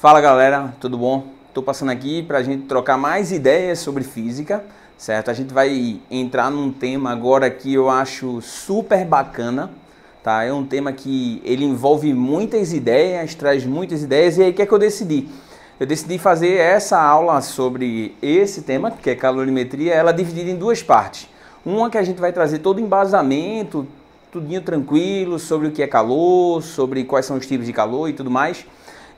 Fala galera, tudo bom? Estou passando aqui para a gente trocar mais ideias sobre física, certo? A gente vai entrar num tema agora que eu acho super bacana, tá? É um tema que ele envolve muitas ideias, traz muitas ideias, e aí o que é que eu decidi? Eu decidi fazer essa aula sobre esse tema, que é calorimetria, ela dividida em duas partes. Uma que a gente vai trazer todo o embasamento, tudinho tranquilo, sobre o que é calor, sobre quais são os tipos de calor e tudo mais.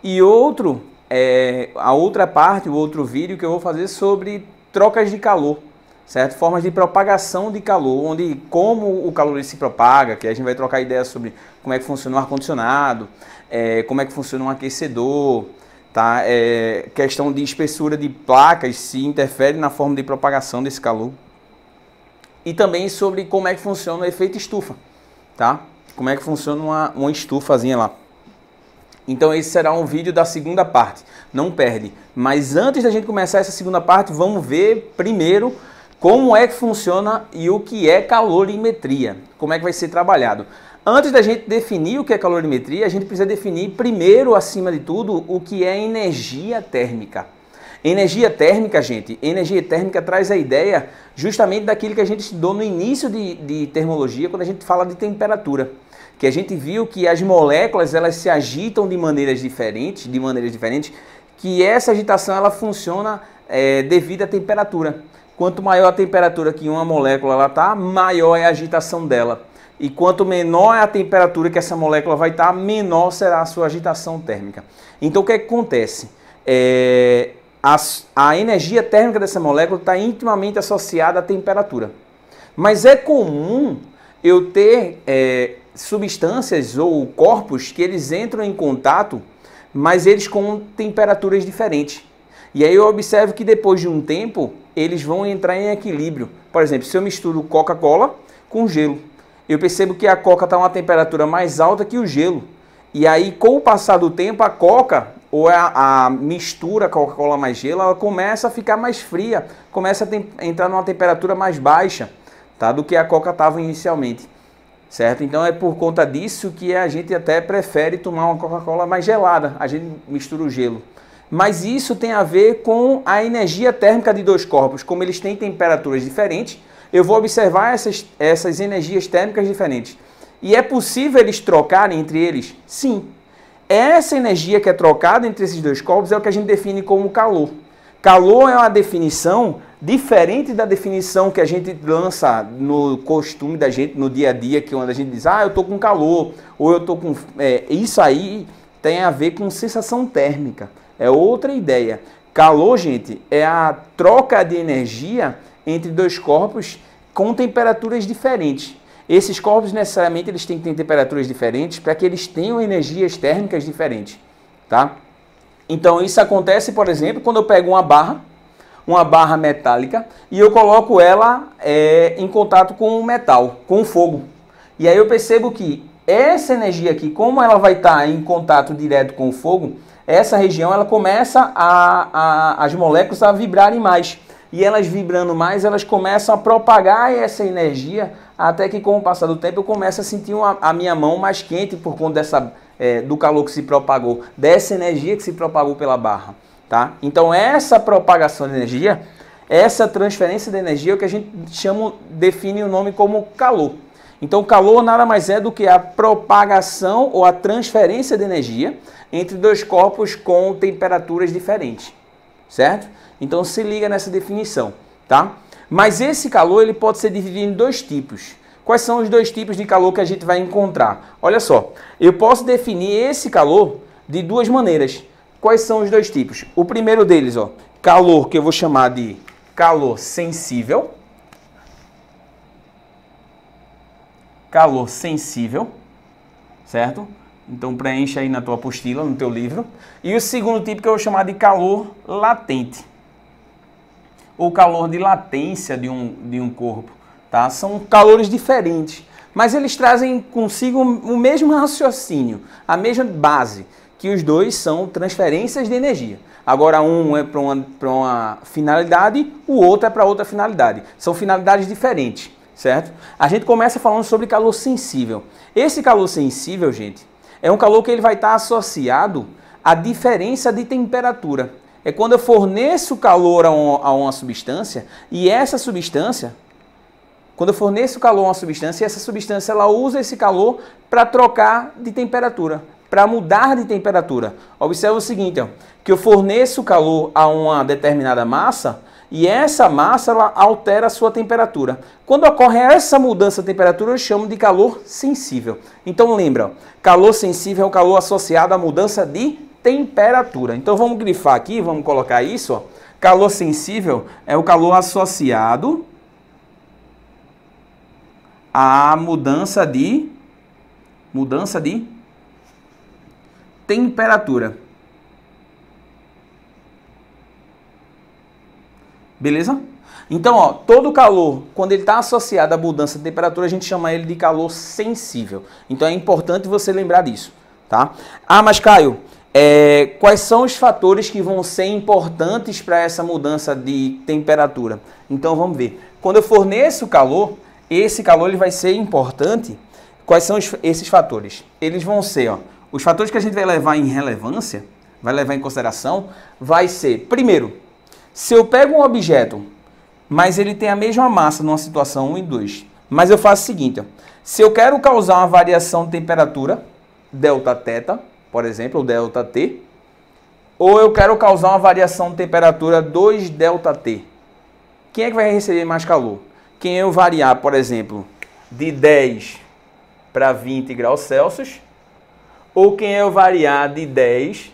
E a outra parte, o outro vídeo que eu vou fazer sobre trocas de calor, certo? Formas de propagação de calor, onde como o calor se propaga, que a gente vai trocar ideias sobre como é que funciona o ar-condicionado, como é que funciona um aquecedor, tá? Questão de espessura de placas, se interfere na forma de propagação desse calor. E também sobre como é que funciona o efeito estufa, tá? Como é que funciona uma estufazinha lá. Então esse será um vídeo da segunda parte, não perde. Mas antes da gente começar essa segunda parte, vamos ver primeiro como é que funciona e o que é calorimetria, como é que vai ser trabalhado. Antes da gente definir o que é calorimetria, a gente precisa definir primeiro, acima de tudo, o que é energia térmica. Energia térmica, gente, energia térmica traz a ideia justamente daquilo que a gente estudou no início de termologia, quando a gente fala de temperatura. Que a gente viu que as moléculas elas se agitam de maneiras diferentes, que essa agitação ela funciona devido à temperatura. Quanto maior a temperatura que uma molécula está, maior é a agitação dela. E quanto menor é a temperatura que essa molécula vai estar, menor será a sua agitação térmica. Então o que acontece? A energia térmica dessa molécula está intimamente associada à temperatura. Mas é comum eu ter substâncias ou corpos que eles entram em contato, mas eles com temperaturas diferentes. E aí eu observo que depois de um tempo, eles vão entrar em equilíbrio. Por exemplo, se eu misturo Coca-Cola com gelo, eu percebo que a Coca está a uma temperatura mais alta que o gelo. E aí, com o passar do tempo, a Coca, ou a mistura Coca-Cola mais gelo, ela começa a ficar mais fria, começa a entrar numa temperatura mais baixa, tá, do que a Coca estava inicialmente. Certo? Então é por conta disso que a gente até prefere tomar uma Coca-Cola mais gelada, a gente mistura o gelo. Mas isso tem a ver com a energia térmica de dois corpos, como eles têm temperaturas diferentes, eu vou observar essas energias térmicas diferentes. E é possível eles trocarem entre eles? Sim. Essa energia que é trocada entre esses dois corpos é o que a gente define como calor. Calor é uma definição diferente da definição que a gente lança no costume da gente, no dia a dia, que quando a gente diz, eu estou com calor, ou eu estou com... isso aí tem a ver com sensação térmica, é outra ideia. Calor, gente, é a troca de energia entre dois corpos com temperaturas diferentes. Esses corpos, necessariamente, eles têm que ter temperaturas diferentes para que eles tenham energias térmicas diferentes, tá? Então, isso acontece, por exemplo, quando eu pego uma barra metálica, e eu coloco ela em contato com o metal, com o fogo. E aí eu percebo que essa energia aqui, como ela vai estar em contato direto com o fogo, essa região ela começa as moléculas a vibrarem mais. E elas vibrando mais, elas começam a propagar essa energia, até que com o passar do tempo eu começo a sentir a minha mão mais quente por conta do calor que se propagou, dessa energia que se propagou pela barra. Tá? Então essa propagação de energia, essa transferência de energia é o que a gente define o nome como calor. Então o calor nada mais é do que a propagação ou a transferência de energia entre dois corpos com temperaturas diferentes, certo? Então se liga nessa definição, tá? Mas esse calor ele pode ser dividido em dois tipos. Quais são os dois tipos de calor que a gente vai encontrar? Olha só, eu posso definir esse calor de duas maneiras. Quais são os dois tipos? O primeiro deles, calor, que eu vou chamar de calor sensível. Calor sensível, certo? Então preencha aí na tua apostila, no teu livro. E o segundo tipo que eu vou chamar de calor latente. Ou calor de latência de um corpo, tá? São calores diferentes, mas eles trazem consigo o mesmo raciocínio, a mesma base, que os dois são transferências de energia. Agora um é para uma finalidade, o outro é para outra finalidade. São finalidades diferentes, certo? A gente começa falando sobre calor sensível. Esse calor sensível, gente, é um calor que ele vai estar associado a diferença de temperatura. É quando eu forneço calor a uma substância e essa substância, quando eu forneço calor a uma substância, essa substância ela usa esse calor para trocar de temperatura, para mudar de temperatura. Observe o seguinte, ó, que eu forneço calor a uma determinada massa e essa massa ela altera a sua temperatura. Quando ocorre essa mudança de temperatura, eu chamo de calor sensível. Então lembra, ó, calor sensível é o calor associado à mudança de temperatura. Então vamos grifar aqui, vamos colocar isso, ó. Calor sensível é o calor associado à mudança de temperatura. Beleza? Então, ó, todo calor, quando ele está associado à mudança de temperatura, a gente chama ele de calor sensível. Então é importante você lembrar disso, tá? Ah, mas Caio, quais são os fatores que vão ser importantes para essa mudança de temperatura? Então vamos ver. Quando eu forneço calor, esse calor ele vai ser importante. Quais são esses fatores? Eles vão ser, ó, os fatores que a gente vai levar em relevância, vai levar em consideração, vai ser, primeiro, se eu pego um objeto, mas ele tem a mesma massa numa situação 1 e 2, mas eu faço o seguinte, ó, se eu quero causar uma variação de temperatura, Δθ, por exemplo, ou ΔT, ou eu quero causar uma variação de temperatura 2ΔT, quem é que vai receber mais calor? Quem eu variar, por exemplo, de 10 para 20 graus Celsius, ou quem eu variar de 10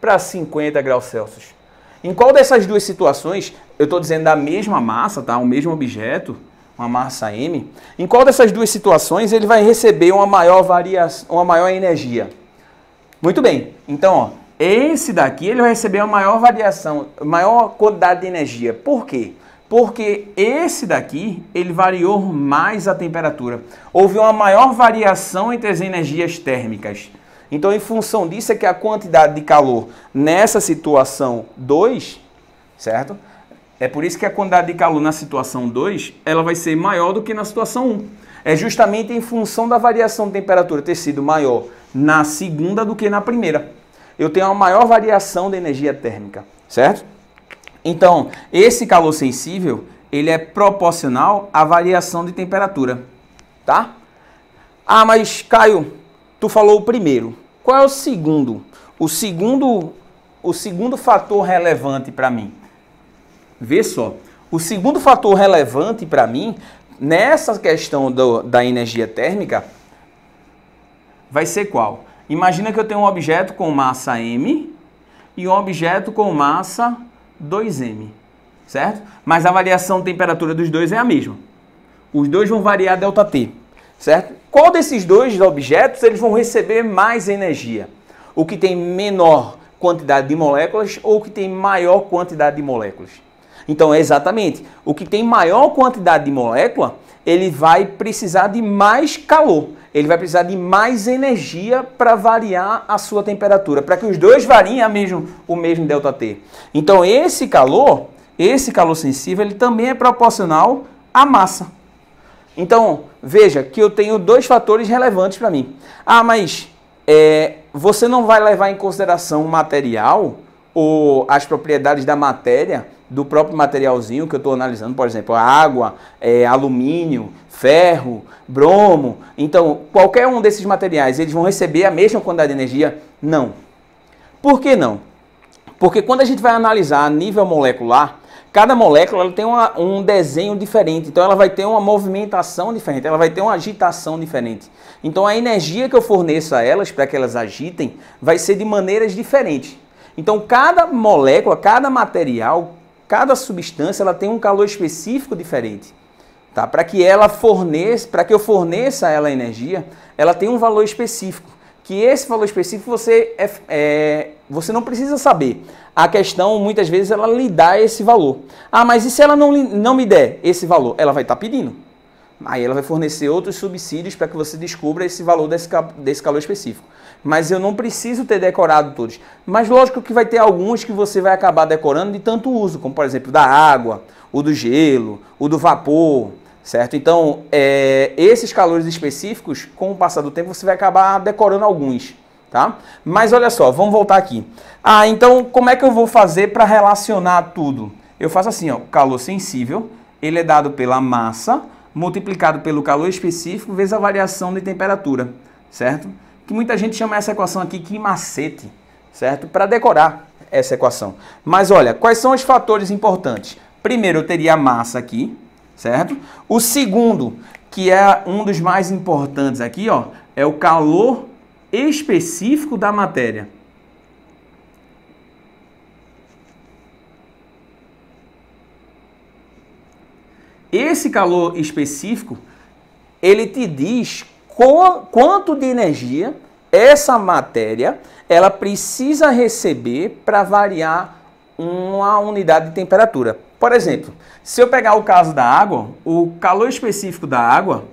para 50 graus Celsius. Em qual dessas duas situações, eu estou dizendo da mesma massa, tá? O mesmo objeto, uma massa M, em qual dessas duas situações ele vai receber uma maior variação, uma maior energia? Muito bem, então, ó, esse daqui ele vai receber uma maior variação, maior quantidade de energia. Por quê? Porque esse daqui, ele variou mais a temperatura. Houve uma maior variação entre as energias térmicas. Então, em função disso, é que a quantidade de calor nessa situação 2, certo? É por isso que a quantidade de calor na situação 2, ela vai ser maior do que na situação 1. É justamente em função da variação de temperatura ter sido maior na segunda do que na primeira. Eu tenho uma maior variação de energia térmica, certo? Então, esse calor sensível, ele é proporcional à variação de temperatura, tá? Ah, mas Caio, tu falou o primeiro. Qual é o segundo? O segundo fator relevante para mim. Vê só. O segundo fator relevante para mim, nessa questão da energia térmica, vai ser qual? Imagina que eu tenho um objeto com massa M e um objeto com massa 2m, certo? Mas a variação de temperatura dos dois é a mesma. Os dois vão variar ΔT, certo? Qual desses dois objetos eles vão receber mais energia? O que tem menor quantidade de moléculas ou o que tem maior quantidade de moléculas? Então, exatamente, o que tem maior quantidade de molécula, ele vai precisar de mais calor. Ele vai precisar de mais energia para variar a sua temperatura, para que os dois variem o mesmo ΔT. Então, esse calor sensível, ele também é proporcional à massa. Então, veja que eu tenho dois fatores relevantes para mim. Ah, mas você não vai levar em consideração o material ou as propriedades da matéria, do próprio materialzinho que eu estou analisando, por exemplo, a água, alumínio, ferro, bromo. Então, qualquer um desses materiais, eles vão receber a mesma quantidade de energia? Não. Por que não? Porque quando a gente vai analisar a nível molecular, cada molécula ela tem um desenho diferente, então ela vai ter uma movimentação diferente, ela vai ter uma agitação diferente. Então a energia que eu forneço a elas para que elas agitem vai ser de maneiras diferentes. Então cada molécula, cada material, cada substância, ela tem um calor específico diferente. Tá? Para que eu forneça a ela energia, ela tem um valor específico. Que esse valor específico você não precisa saber. A questão, muitas vezes, ela lhe dá esse valor. Ah, mas e se ela não me der esse valor? Ela vai estar pedindo. Aí ela vai fornecer outros subsídios para que você descubra esse valor desse calor específico. Mas eu não preciso ter decorado todos. Mas lógico que vai ter alguns que você vai acabar decorando de tanto uso, como por exemplo da água, o do gelo, o do vapor, certo? Então, esses calores específicos, com o passar do tempo, você vai acabar decorando alguns, tá? Mas olha só, vamos voltar aqui. Ah, então como é que eu vou fazer para relacionar tudo? Eu faço assim, ó, calor sensível, ele é dado pela massa multiplicado pelo calor específico vezes a variação de temperatura, certo? Que muita gente chama essa equação aqui de macete, certo? Para decorar essa equação. Mas olha, quais são os fatores importantes? Primeiro, eu teria a massa aqui, certo? O segundo, que é um dos mais importantes aqui, ó, é o calor específico da matéria. Esse calor específico, ele te diz quanto de energia essa matéria ela precisa receber para variar uma unidade de temperatura. Por exemplo, se eu pegar o caso da água, o calor específico da água,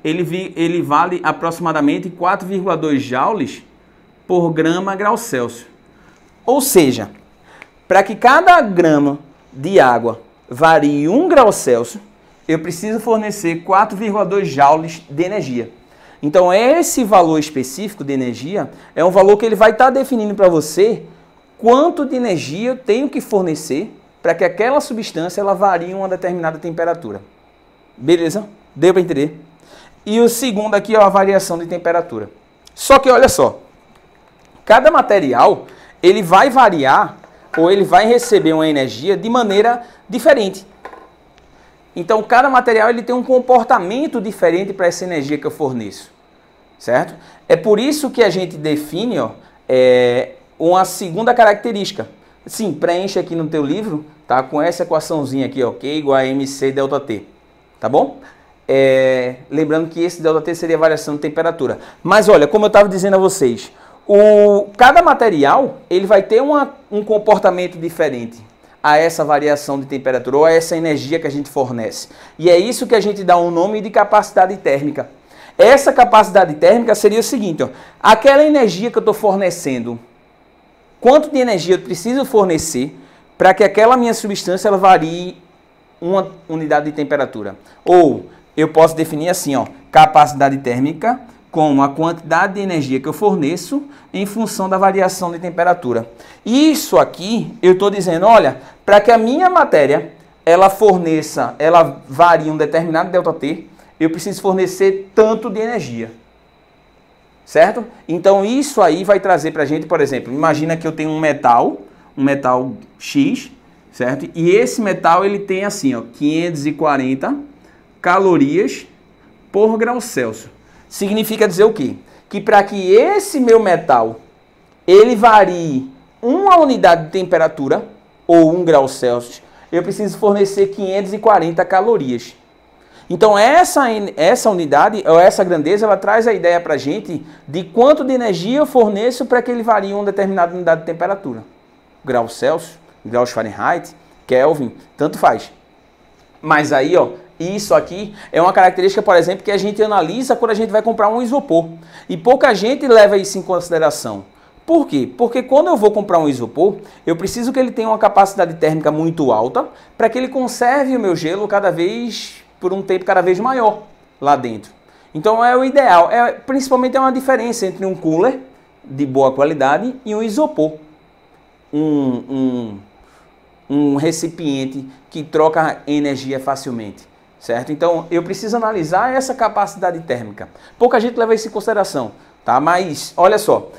ele vale aproximadamente 4,2 joules por grama grau Celsius. Ou seja, para que cada grama de água varie 1 grau Celsius, eu preciso fornecer 4,2 joules de energia. Então, esse valor específico de energia é um valor que ele vai estar definindo para você quanto de energia eu tenho que fornecer para que aquela substância ela varie uma determinada temperatura. Beleza? Deu para entender? E o segundo aqui é a variação de temperatura. Só que olha só, cada material ele vai variar ou ele vai receber uma energia de maneira diferente. Então, cada material ele tem um comportamento diferente para essa energia que eu forneço, certo? É por isso que a gente define ó, uma segunda característica. Sim, preenche aqui no teu livro, tá? Com essa equaçãozinha aqui, ó, Q igual a MC delta T, tá bom? Lembrando que esse delta T seria a variação de temperatura. Mas olha, como eu estava dizendo a vocês, cada material ele vai ter um comportamento diferente a essa variação de temperatura ou a essa energia que a gente fornece. E é isso que a gente dá um nome de capacidade térmica. Essa capacidade térmica seria o seguinte, ó, aquela energia que eu estou fornecendo, quanto de energia eu preciso fornecer para que aquela minha substância ela varie uma unidade de temperatura. Ou eu posso definir assim, ó, capacidade térmica como a quantidade de energia que eu forneço em função da variação de temperatura. Isso aqui, eu estou dizendo, olha, para que a minha matéria, ela varie um determinado ΔT, eu preciso fornecer tanto de energia. Certo? Então, isso aí vai trazer para a gente, por exemplo, imagina que eu tenho um metal X, certo? E esse metal, ele tem assim, ó, 540 calorias por grau Celsius. Significa dizer o quê? Que para que esse meu metal ele varie uma unidade de temperatura, ou 1 grau Celsius, eu preciso fornecer 540 calorias. Então essa unidade, ou essa grandeza, ela traz a ideia para a gente de quanto de energia eu forneço para que ele varie uma determinada unidade de temperatura. Grau Celsius, graus Fahrenheit, Kelvin, tanto faz. Mas aí, ó, isso aqui é uma característica, por exemplo, que a gente analisa quando a gente vai comprar um isopor. E pouca gente leva isso em consideração. Por quê? Porque quando eu vou comprar um isopor, eu preciso que ele tenha uma capacidade térmica muito alta para que ele conserve o meu gelo por um tempo cada vez maior lá dentro. Então é o ideal. Principalmente é uma diferença entre um cooler de boa qualidade e um isopor. Um recipiente que troca energia facilmente. Certo? Então, eu preciso analisar essa capacidade térmica. Pouca gente leva isso em consideração, tá? Mas, olha só,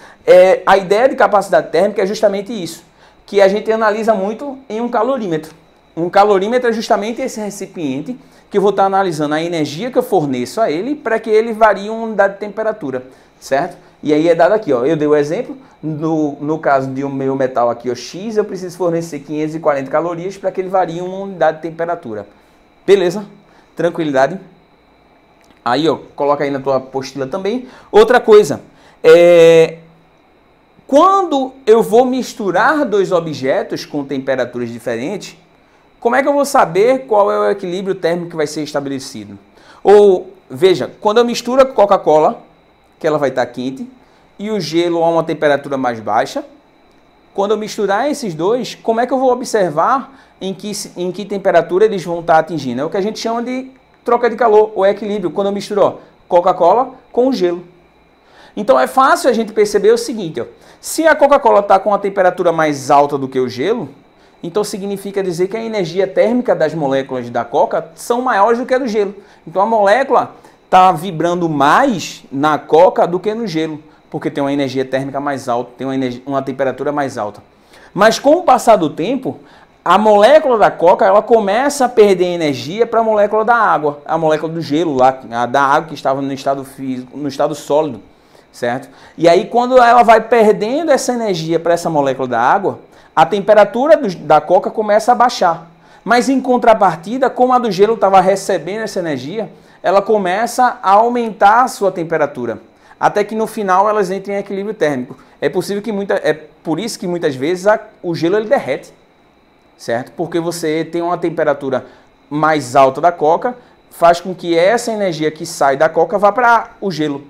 a ideia de capacidade térmica é justamente isso, que a gente analisa muito em um calorímetro. Um calorímetro é justamente esse recipiente que eu vou estar analisando a energia que eu forneço a ele para que ele varie uma unidade de temperatura, certo? E aí é dado aqui, ó, eu dei o exemplo, no caso de um meu metal aqui, ó, X, eu preciso fornecer 540 calorias para que ele varie uma unidade de temperatura. Beleza? Tranquilidade. Aí, ó, coloca aí na tua apostila também. Outra coisa, quando eu vou misturar dois objetos com temperaturas diferentes, como é que eu vou saber qual é o equilíbrio térmico que vai ser estabelecido? Ou, veja, quando eu misturo a Coca-Cola, que ela vai estar quente, e o gelo a uma temperatura mais baixa, quando eu misturar esses dois, como é que eu vou observar em que temperatura eles vão estar atingindo? É o que a gente chama de troca de calor, ou equilíbrio, quando eu misturo Coca-Cola com o gelo. Então é fácil a gente perceber o seguinte, ó, se a Coca-Cola está com a temperatura mais alta do que o gelo, então significa dizer que a energia térmica das moléculas da Coca são maiores do que a do gelo. Então a molécula está vibrando mais na Coca do que no gelo, porque tem uma energia térmica mais alta, tem uma temperatura mais alta. Mas com o passar do tempo, a molécula da Coca ela começa a perder energia para a molécula da água, a molécula do gelo lá, a da água que estava no estado físico, no estado sólido, certo? E aí quando ela vai perdendo essa energia para essa molécula da água, a temperatura da Coca começa a baixar. Mas em contrapartida, como a do gelo estava recebendo essa energia, ela começa a aumentar a sua temperatura, até que no final elas entrem em equilíbrio térmico. É por isso que muitas vezes o gelo ele derrete, certo? Porque você tem uma temperatura mais alta da Coca, faz com que essa energia que sai da Coca vá para o gelo.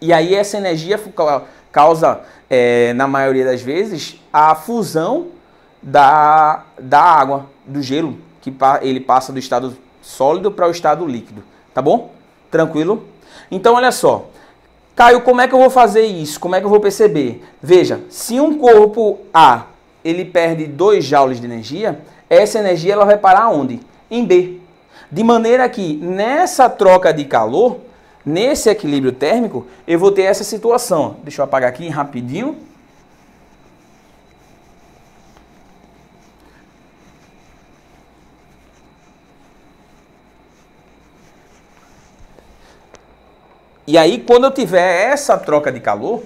E aí essa energia causa, na maioria das vezes, a fusão da água, do gelo, que ele passa do estado sólido para o estado líquido. Tá bom? Tranquilo? Então, olha só. Caio, como é que eu vou fazer isso? Como é que eu vou perceber? Veja, se um corpo A ele perde 2 joules de energia, essa energia ela vai parar onde? Em B. De maneira que nessa troca de calor, nesse equilíbrio térmico, eu vou ter essa situação. Deixa eu apagar aqui rapidinho. E aí, quando eu tiver essa troca de calor,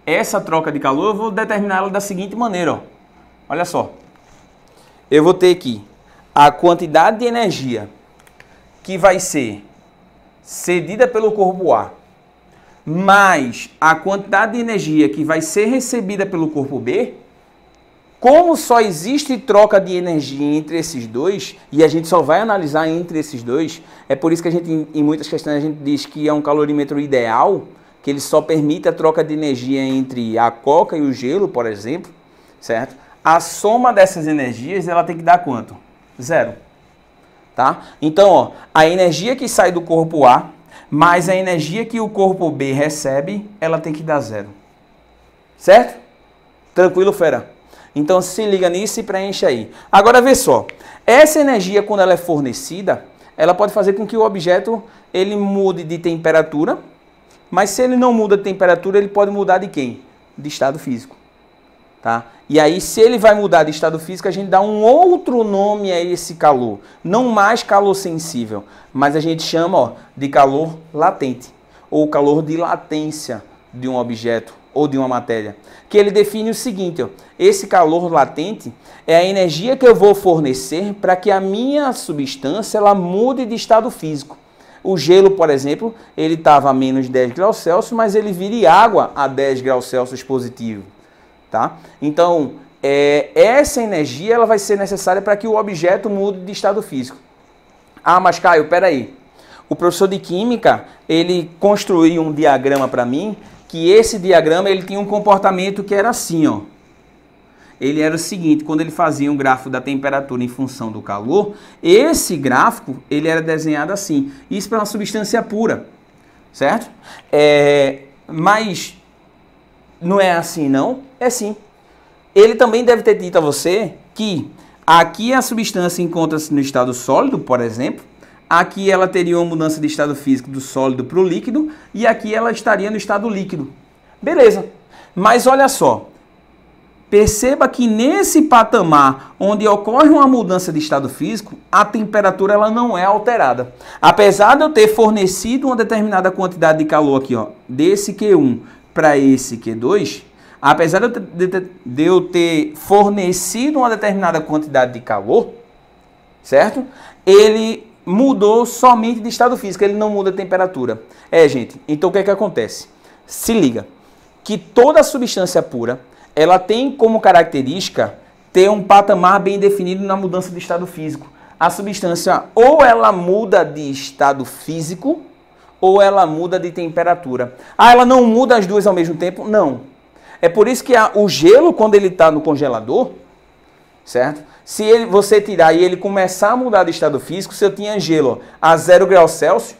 eu vou determinar ela da seguinte maneira, ó. Olha só. Eu vou ter aqui a quantidade de energia que vai ser cedida pelo corpo A, mais a quantidade de energia que vai ser recebida pelo corpo B. Como só existe troca de energia entre esses dois, e a gente só vai analisar entre esses dois, é por isso que a gente, em muitas questões, a gente diz que é um calorímetro ideal, que ele só permite a troca de energia entre a Coca e o gelo, por exemplo, certo? A soma dessas energias, ela tem que dar quanto? 0. Tá? Então, ó, a energia que sai do corpo A, mais a energia que o corpo B recebe, ela tem que dar 0. Certo? Tranquilo, fera? Então se liga nisso e preenche aí. Agora vê só, essa energia quando ela é fornecida, ela pode fazer com que o objeto ele mude de temperatura, mas se ele não muda de temperatura, ele pode mudar de quem? De estado físico. Tá? E aí se ele vai mudar de estado físico, a gente dá um outro nome a esse calor. Não mais calor sensível, mas a gente chama, ó, de calor latente, ou calor de latência de um objeto ou de uma matéria, que ele define o seguinte, ó, esse calor latente é a energia que eu vou fornecer para que a minha substância ela mude de estado físico. O gelo, por exemplo, ele estava a menos 10 graus Celsius, mas ele vira água a 10 graus Celsius positivo. Tá? Então, essa energia ela vai ser necessária para que o objeto mude de estado físico. Ah, mas Caio, peraí. O professor de Química, ele construiu um diagrama para mim, que esse diagrama ele tinha um comportamento que era assim, ó. Ele era o seguinte, quando ele fazia um gráfico da temperatura em função do calor, esse gráfico ele era desenhado assim. Isso para uma substância pura, certo? Mas não é assim não? É sim. Ele também deve ter dito a você que aqui a substância encontra-se no estado sólido, por exemplo. Aqui ela teria uma mudança de estado físico do sólido para o líquido e aqui ela estaria no estado líquido. Beleza. Mas olha só. Perceba que nesse patamar onde ocorre uma mudança de estado físico, a temperatura ela não é alterada. Apesar de eu ter fornecido uma determinada quantidade de calor aqui, ó, desse Q1 para esse Q2, apesar de eu ter fornecido uma determinada quantidade de calor, certo? Ele mudou somente de estado físico, ele não muda a temperatura. Gente, então o que é que acontece? Se liga, que toda substância pura, ela tem como característica ter um patamar bem definido na mudança de estado físico. A substância ou ela muda de estado físico, ou ela muda de temperatura. Ah, ela não muda as duas ao mesmo tempo? Não. É por isso que o gelo, quando ele está no congelador, certo? Se você tirar e ele começar a mudar de estado físico, se eu tinha gelo a 0 graus Celsius,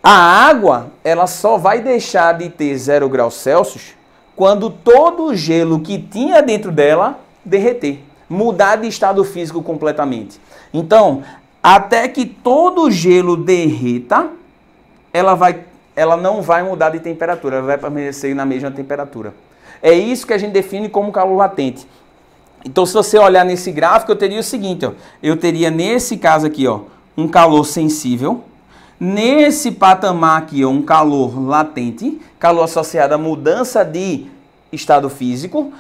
a água ela só vai deixar de ter 0 graus Celsius quando todo o gelo que tinha dentro dela derreter, mudar de estado físico completamente. Então, até que todo o gelo derreta, ela não vai mudar de temperatura, ela vai permanecer na mesma temperatura. É isso que a gente define como calor latente. Então, se você olhar nesse gráfico, eu teria o seguinte, ó, eu teria nesse caso aqui, ó, um calor sensível, nesse patamar aqui, ó, um calor latente, calor associado à mudança de estado físico,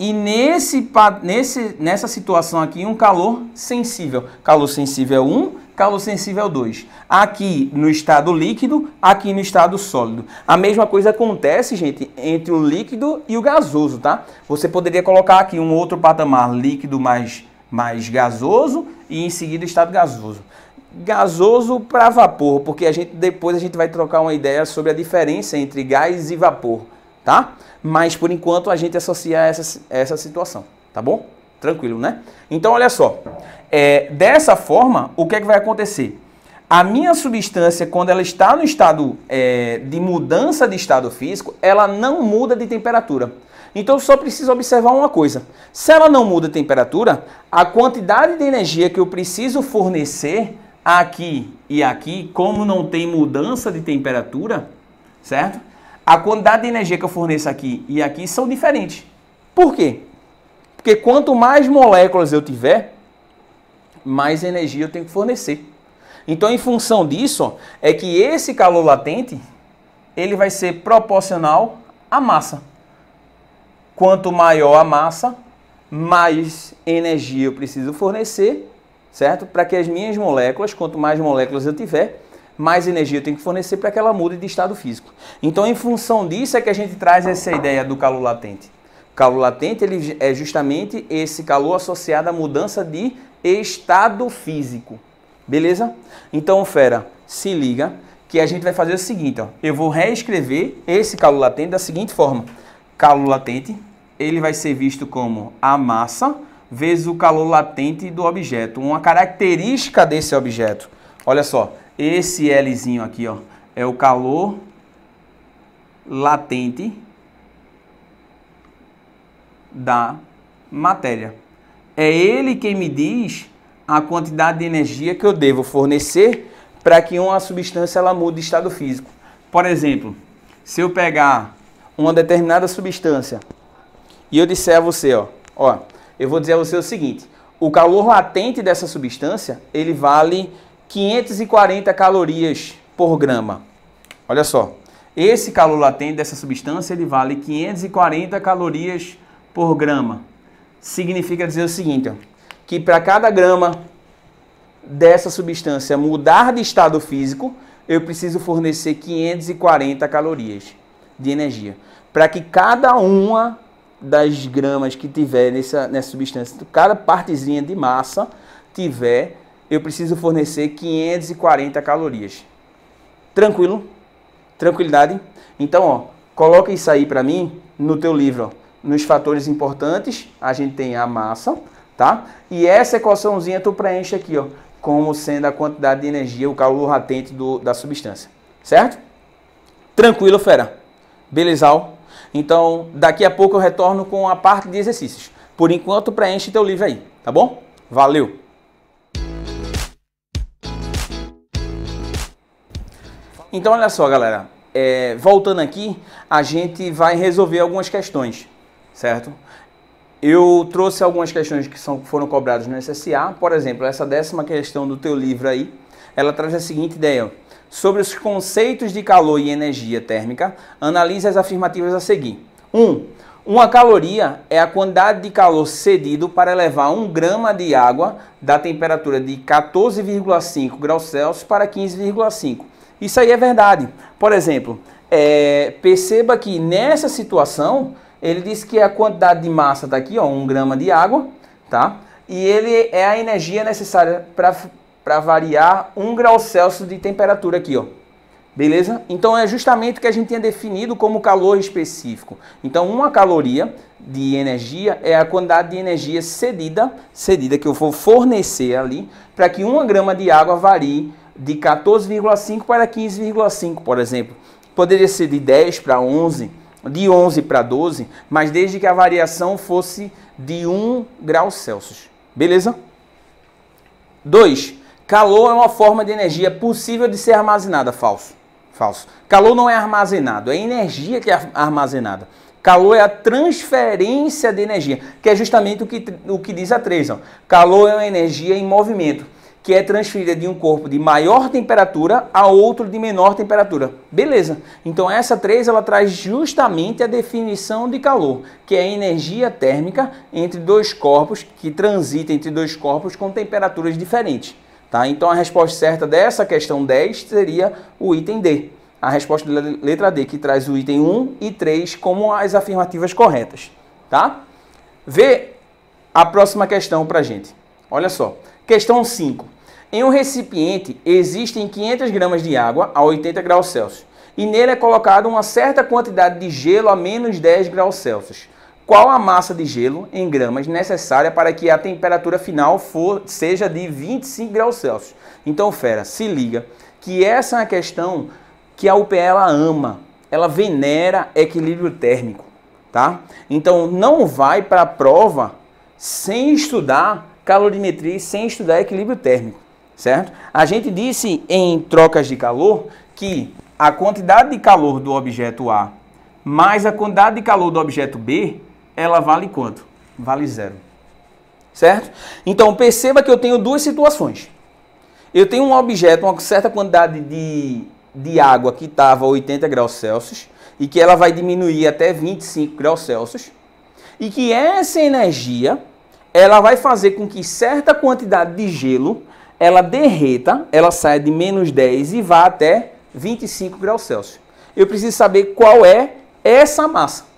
e nessa situação aqui, um calor sensível. Calor sensível é 1, calor sensível é 2. Aqui no estado líquido, aqui no estado sólido. A mesma coisa acontece, gente, entre o líquido e o gasoso, tá? Você poderia colocar aqui um outro patamar líquido mais gasoso e em seguida o estado gasoso. Gasoso para vapor, porque depois a gente vai trocar uma ideia sobre a diferença entre gás e vapor, tá? Mas por enquanto a gente associa essa situação, tá bom? Tranquilo, né? Então olha só, dessa forma, o que é que vai acontecer? A minha substância, quando ela está no estado de mudança de estado físico, ela não muda de temperatura. Então eu só preciso observar uma coisa. Se ela não muda de temperatura, a quantidade de energia que eu preciso fornecer aqui e aqui, como não tem mudança de temperatura, certo? A quantidade de energia que eu forneço aqui e aqui são diferentes. Por quê? Porque quanto mais moléculas eu tiver, mais energia eu tenho que fornecer. Então, em função disso, ó, é que esse calor latente, ele vai ser proporcional à massa. Quanto maior a massa, mais energia eu preciso fornecer, certo? Para que as minhas moléculas, quanto mais moléculas eu tiver, mais energia eu tenho que fornecer para que ela mude de estado físico. Então, em função disso é que a gente traz essa ideia do calor latente. O calor latente ele é justamente esse calor associado à mudança de estado físico. Beleza? Então, fera, se liga que a gente vai fazer o seguinte, ó. Eu vou reescrever esse calor latente da seguinte forma. Calor latente, ele vai ser visto como a massa vezes o calor latente do objeto. Uma característica desse objeto. Olha só. Esse Lzinho aqui, ó, é o calor latente da matéria. É ele quem me diz a quantidade de energia que eu devo fornecer para que uma substância ela mude de estado físico. Por exemplo, se eu pegar uma determinada substância e eu disser a você, ó, eu vou dizer a você o seguinte, o calor latente dessa substância, ele vale 540 calorias por grama. Olha só, esse calor latente dessa substância, ele vale 540 calorias por grama. Significa dizer o seguinte, ó, que para cada grama dessa substância mudar de estado físico, eu preciso fornecer 540 calorias de energia. Para que cada uma das gramas que tiver nessa substância, cada partezinha de massa tiver, eu preciso fornecer 540 calorias. Tranquilo? Tranquilidade? Então, ó, coloca isso aí para mim no teu livro, ó. Nos fatores importantes, a gente tem a massa, tá? E essa equaçãozinha tu preenche aqui, ó, como sendo a quantidade de energia, o calor latente da substância. Certo? Tranquilo, fera? Belezal? Então, daqui a pouco eu retorno com a parte de exercícios. Por enquanto, preenche teu livro aí, tá bom? Valeu! Então, olha só, galera. Voltando aqui, a gente vai resolver algumas questões, certo? Eu trouxe algumas questões que foram cobradas no SSA. Por exemplo, essa 10ª questão do teu livro aí, ela traz a seguinte ideia, ó. Sobre os conceitos de calor e energia térmica, analise as afirmativas a seguir. 1. Uma caloria é a quantidade de calor cedido para elevar 1 grama de água da temperatura de 14,5 graus Celsius para 15,5. Isso aí é verdade. Por exemplo, perceba que nessa situação, ele diz que a quantidade de massa está aqui, ó, 1 grama de água, tá? E ele é a energia necessária para variar 1 grau Celsius de temperatura aqui, ó. Beleza? Então é justamente o que a gente tinha definido como calor específico. Então uma caloria de energia é a quantidade de energia cedida que eu vou fornecer ali para que 1 grama de água varie de 14,5 para 15,5, por exemplo. Poderia ser de 10 para 11, de 11 para 12, mas desde que a variação fosse de 1 grau Celsius. Beleza? 2. Calor é uma forma de energia possível de ser armazenada. Falso. Falso. Calor não é armazenado, é energia que é armazenada. Calor é a transferência de energia, que é justamente o que diz a 3. Ó. Calor é uma energia em movimento, que é transferida de um corpo de maior temperatura a outro de menor temperatura. Beleza. Então essa 3 ela traz justamente a definição de calor, que é a energia térmica entre dois corpos, que transita entre dois corpos com temperaturas diferentes. Tá? Então a resposta certa dessa questão 10 seria o item D. A resposta da letra D, que traz o item 1 e 3 como as afirmativas corretas. Tá? Vê a próxima questão para a gente. Olha só. Questão 5. Em um recipiente existem 500 gramas de água a 80 graus Celsius e nele é colocada uma certa quantidade de gelo a menos 10 graus Celsius. Qual a massa de gelo em gramas necessária para que a temperatura final seja de 25 graus Celsius? Então, fera, se liga que essa é uma questão que a UPE ela ama, ela venera equilíbrio térmico, tá? Então, não vai para a prova sem estudar calorimetria e sem estudar equilíbrio térmico, certo? A gente disse em trocas de calor que a quantidade de calor do objeto A mais a quantidade de calor do objeto B ela vale quanto? Vale 0. Certo? Então, perceba que eu tenho duas situações. Eu tenho um objeto, uma certa quantidade de água que estava a 80 graus Celsius e que ela vai diminuir até 25 graus Celsius e que essa energia ela vai fazer com que certa quantidade de gelo ela derreta, ela saia de menos 10 e vá até 25 graus Celsius. Eu preciso saber qual é essa massa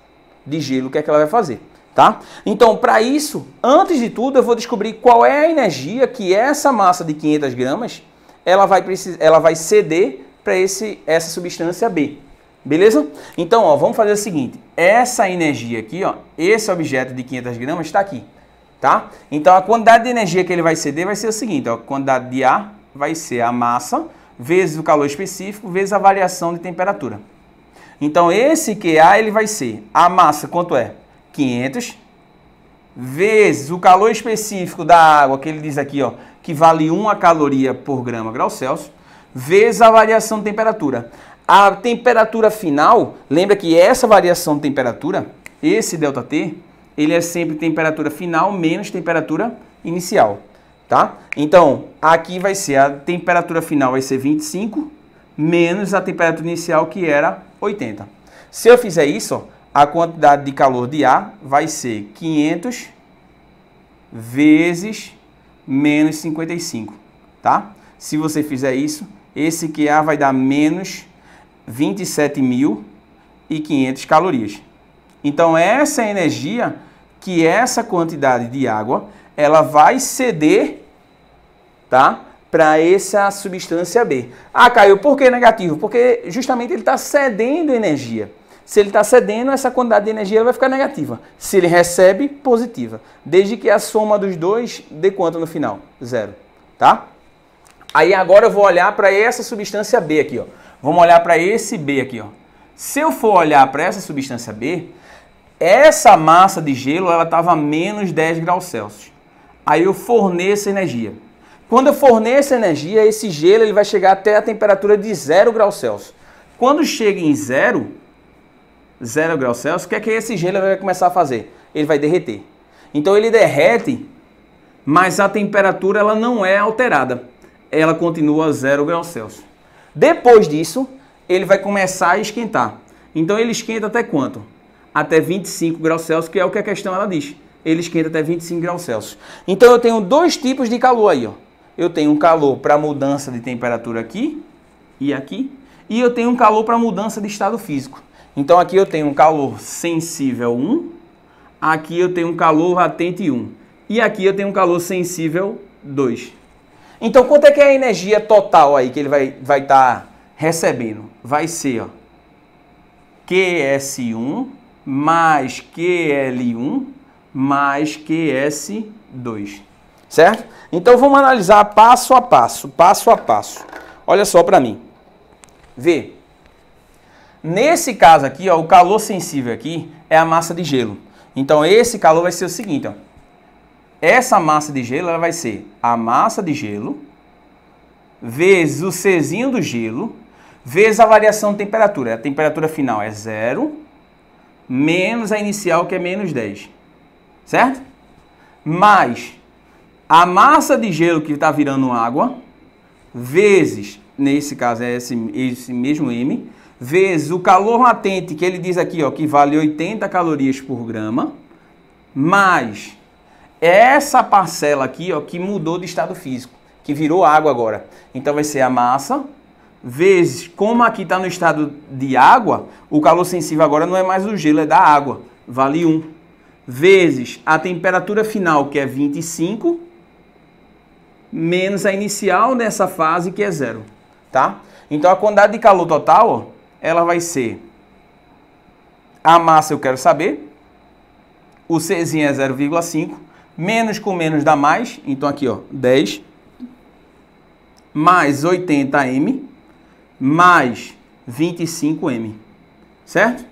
de gelo, o que é que ela vai fazer, tá? Então, para isso, antes de tudo, eu vou descobrir qual é a energia que essa massa de 500 gramas ela vai ceder para essa substância B, beleza? Então, ó, vamos fazer o seguinte, essa energia aqui, ó, esse objeto de 500 gramas está aqui, tá? Então, a quantidade de energia que ele vai ceder vai ser o seguinte, ó, a quantidade de A vai ser a massa vezes o calor específico vezes a variação de temperatura. Então, esse QA ele vai ser a massa, quanto é? 500, vezes o calor específico da água, que ele diz aqui, ó, que vale 1 caloria por grama grau Celsius, vezes a variação de temperatura. A temperatura final, lembra que essa variação de temperatura, esse ΔT, ele é sempre temperatura final menos temperatura inicial, tá? Então, aqui vai ser a temperatura final vai ser 25, menos a temperatura inicial que era 80. Se eu fizer isso, ó, a quantidade de calor de A vai ser 500 vezes menos 55, tá? Se você fizer isso, esse QA vai dar menos 27.500 calorias. Então, essa energia que essa quantidade de água, ela vai ceder, tá? Para essa substância B. Ah, Caio, por que negativo? Porque justamente ele está cedendo energia. Se ele está cedendo, essa quantidade de energia vai ficar negativa. Se ele recebe, positiva. Desde que a soma dos dois dê quanto no final? 0. Tá? Aí agora eu vou olhar para essa substância B aqui, ó. Vamos olhar para esse B aqui, ó. Se eu for olhar para essa substância B, essa massa de gelo, ela estava a menos 10 graus Celsius. Aí eu forneço energia. Quando eu forneço energia, esse gelo ele vai chegar até a temperatura de 0 graus Celsius. Quando chega em 0 graus Celsius, o que é que esse gelo vai começar a fazer? Ele vai derreter. Então ele derrete, mas a temperatura ela não é alterada. Ela continua a 0 graus Celsius. Depois disso, ele vai começar a esquentar. Então ele esquenta até quanto? Até 25 graus Celsius, que é o que a questão ela diz. Ele esquenta até 25 graus Celsius. Então eu tenho dois tipos de calor aí, ó. Eu tenho um calor para mudança de temperatura aqui e aqui. E eu tenho um calor para mudança de estado físico. Então aqui eu tenho um calor sensível 1. Aqui eu tenho um calor latente 1. E aqui eu tenho um calor sensível 2. Então quanto é que é a energia total aí que ele vai estar recebendo vai ser, ó, QS1 mais QL1 mais QS2, certo? Então vamos analisar passo a passo, passo a passo. Olha só para mim. Vê. Nesse caso aqui, ó, o calor sensível aqui é a massa de gelo. Então esse calor vai ser o seguinte, ó. Essa massa de gelo ela vai ser a massa de gelo vezes o Czinho do gelo vezes a variação de temperatura. A temperatura final é 0 menos a inicial, que é menos 10. Certo? Mais a massa de gelo que está virando água vezes, nesse caso é esse mesmo M, vezes o calor latente, que ele diz aqui, ó, que vale 80 calorias por grama, mais essa parcela aqui, ó, que mudou de estado físico, que virou água agora. Então vai ser a massa vezes, como aqui está no estado de água, o calor sensível agora não é mais o gelo, é da água, vale 1, vezes a temperatura final, que é 25, menos a inicial nessa fase, que é 0, tá? Então a quantidade de calor total, ó, ela vai ser, a massa eu quero saber, o Czinho é 0,5, menos com menos dá mais, então aqui, ó, 10, mais 80M, mais 25M, certo?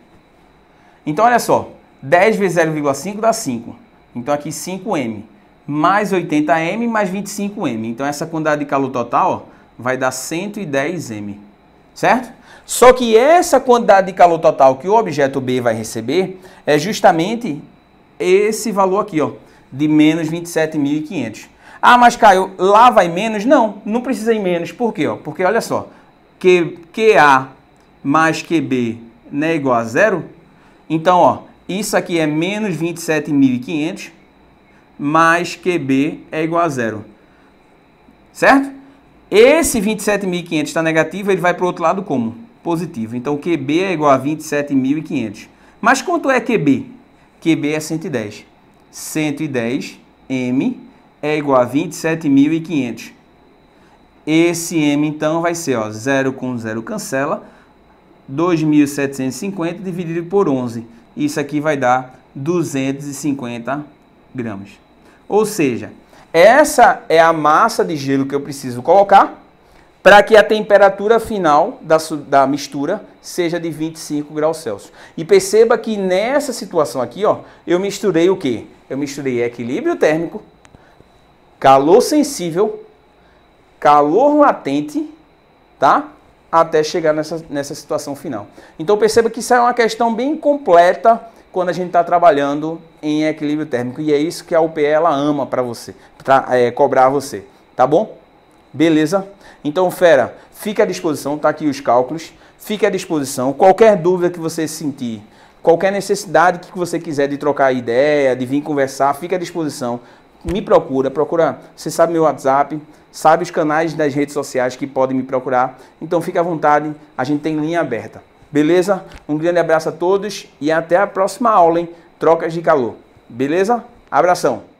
Então olha só, 10 vezes 0,5 dá 5, então aqui 5M, mais 80M, mais 25M, então essa quantidade de calor total, ó, vai dar 110M, certo? Só que essa quantidade de calor total que o objeto B vai receber é justamente esse valor aqui, ó, de menos 27.500. Ah, mas Caio, lá vai menos? Não, não precisa ir menos. Por quê? Ó? Porque olha só, QA mais QB não é igual a 0? Então, ó, isso aqui é menos 27.500 mais QB é igual a 0. Certo? Esse 27.500 está negativo, ele vai para o outro lado como? Positivo. Então, QB é igual a 27.500. Mas quanto é QB? QB é 110. 110M é igual a 27.500. Esse M, então, vai ser, ó, 0 com 0 cancela, 2.750 dividido por 11. Isso aqui vai dar 250 gramas. Ou seja, essa é a massa de gelo que eu preciso colocar para que a temperatura final da mistura seja de 25 graus Celsius. E perceba que nessa situação aqui, ó, eu misturei o quê? Eu misturei equilíbrio térmico, calor sensível, calor latente, tá? Até chegar nessa situação final. Então perceba que isso é uma questão bem completa quando a gente está trabalhando em equilíbrio térmico. E é isso que a UPE ela ama para você, para cobrar você, tá bom? Beleza? Então, fera, fica à disposição, tá aqui os cálculos, fique à disposição. Qualquer dúvida que você sentir, qualquer necessidade que você quiser de trocar ideia, de vir conversar, fique à disposição. Me procura, você sabe meu WhatsApp, sabe os canais das redes sociais que podem me procurar. Então, fique à vontade, a gente tem linha aberta. Beleza? Um grande abraço a todos e até a próxima aula, hein? Trocas de calor. Beleza? Abração!